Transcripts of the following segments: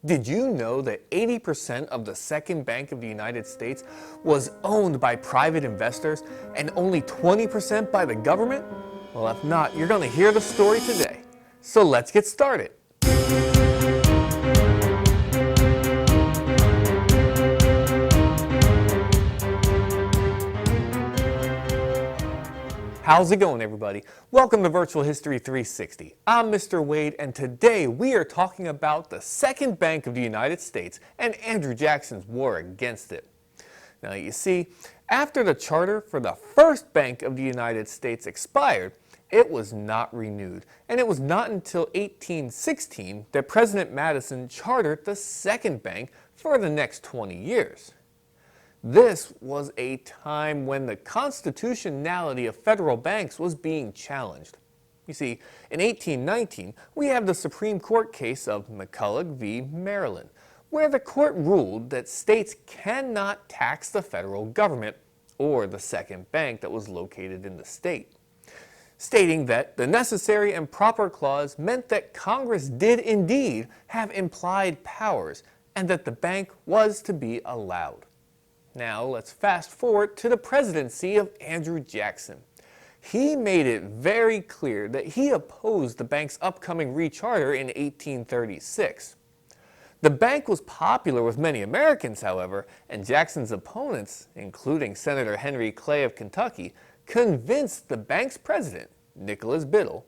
Did you know that 80% of the second bank of the United States was owned by private investors and only 20% by the government? Well, if not, you're going to hear the story today. So let's get started. How's it going, everybody? Welcome to Virtual History 360. I'm Mr. Wade, and today we are talking about the second bank of the United States and Andrew Jackson's war against it. Now, you see, after the charter for the first bank of the United States expired, it was not renewed, and it was not until 1816 that President Madison chartered the second bank for the next 20 years. This was a time when the constitutionality of federal banks was being challenged. You see, in 1819, we have the Supreme Court case of McCulloch v. Maryland, where the court ruled that states cannot tax the federal government or the second bank that was located in the state, stating that the necessary and proper clause meant that Congress did indeed have implied powers and that the bank was to be allowed. Now, let's fast forward to the presidency of Andrew Jackson. He made it very clear that he opposed the bank's upcoming recharter in 1836. The bank was popular with many Americans, however, and Jackson's opponents, including Senator Henry Clay of Kentucky, convinced the bank's president, Nicholas Biddle,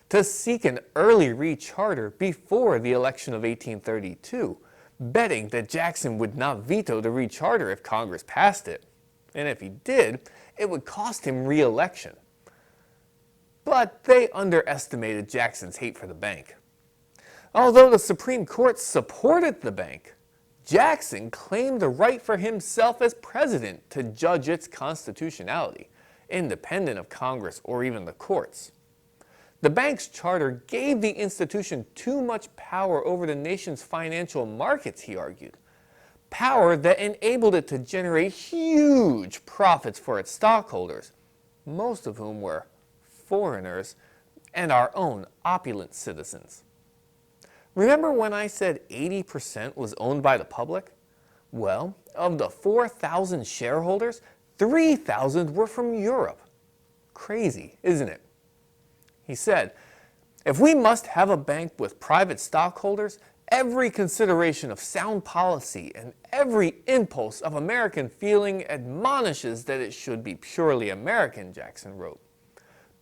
to seek an early recharter before the election of 1832, betting that Jackson would not veto the recharter if Congress passed it. And if he did, it would cost him re-election. But they underestimated Jackson's hate for the bank. Although the Supreme Court supported the bank, Jackson claimed the right for himself as president to judge its constitutionality, independent of Congress or even the courts. The bank's charter gave the institution too much power over the nation's financial markets, he argued. Power that enabled it to generate huge profits for its stockholders, most of whom were foreigners and our own opulent citizens. Remember when I said 80% was owned by the public? Well, of the 4,000 shareholders, 3,000 were from Europe. Crazy, isn't it? He said, if we must have a bank with private stockholders, every consideration of sound policy and every impulse of American feeling admonishes that it should be purely American, Jackson wrote.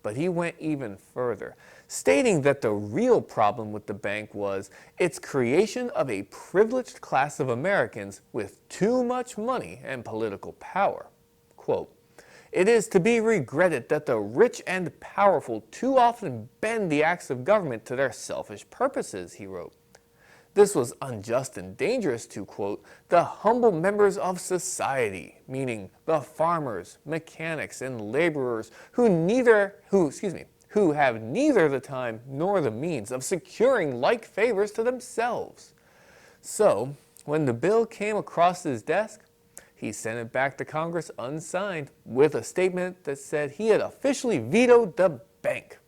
But he went even further, stating that the real problem with the bank was its creation of a privileged class of Americans with too much money and political power. Quote, it is to be regretted that the rich and powerful too often bend the acts of government to their selfish purposes, he wrote. This was unjust and dangerous to, quote, the humble members of society, meaning the farmers, mechanics, and laborers who have neither the time nor the means of securing like favors to themselves. So, when the bill came across his desk, he sent it back to Congress unsigned with a statement that said he had officially vetoed the bank.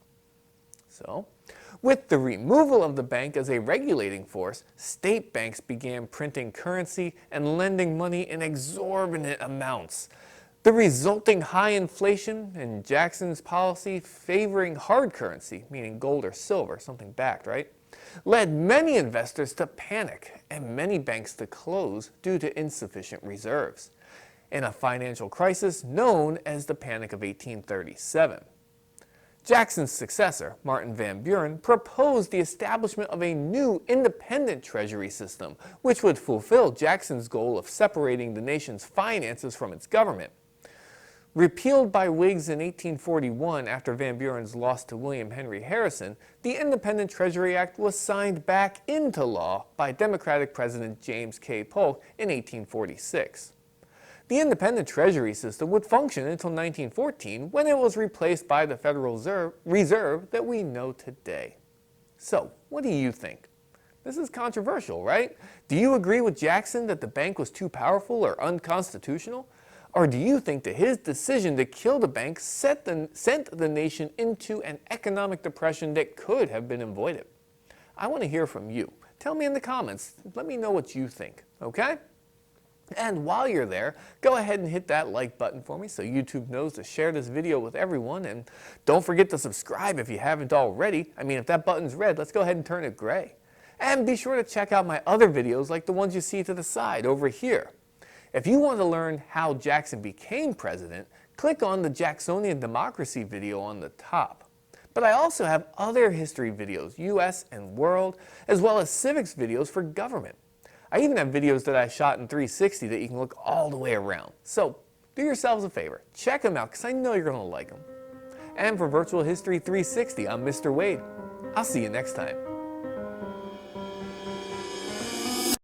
So, with the removal of the bank as a regulating force, state banks began printing currency and lending money in exorbitant amounts. The resulting high inflation and Jackson's policy favoring hard currency, meaning gold or silver, something backed, right, led many investors to panic and many banks to close due to insufficient reserves, in a financial crisis known as the Panic of 1837. Jackson's successor, Martin Van Buren, proposed the establishment of a new independent treasury system, which would fulfill Jackson's goal of separating the nation's finances from its government. Repealed by Whigs in 1841 after Van Buren's loss to William Henry Harrison, the Independent Treasury Act was signed back into law by Democratic President James K. Polk in 1846. The independent treasury system would function until 1914, when it was replaced by the Federal Reserve that we know today. So, what do you think? This is controversial, right? Do you agree with Jackson that the bank was too powerful or unconstitutional? Or do you think that his decision to kill the bank sent the nation into an economic depression that could have been avoided? I want to hear from you. Tell me in the comments. Let me know what you think, okay? And while you're there, go ahead and hit that like button for me so YouTube knows to share this video with everyone. And don't forget to subscribe if you haven't already. I mean, if that button's red, let's go ahead and turn it gray. And be sure to check out my other videos like the ones you see to the side over here. If you want to learn how Jackson became president, click on the Jacksonian Democracy video on the top. But I also have other history videos, US and world, as well as civics videos for government. I even have videos that I shot in 360 that you can look all the way around. So do yourselves a favor, check them out because I know you're going to like them. And for Virtual History 360, I'm Mr. Wade. I'll see you next time.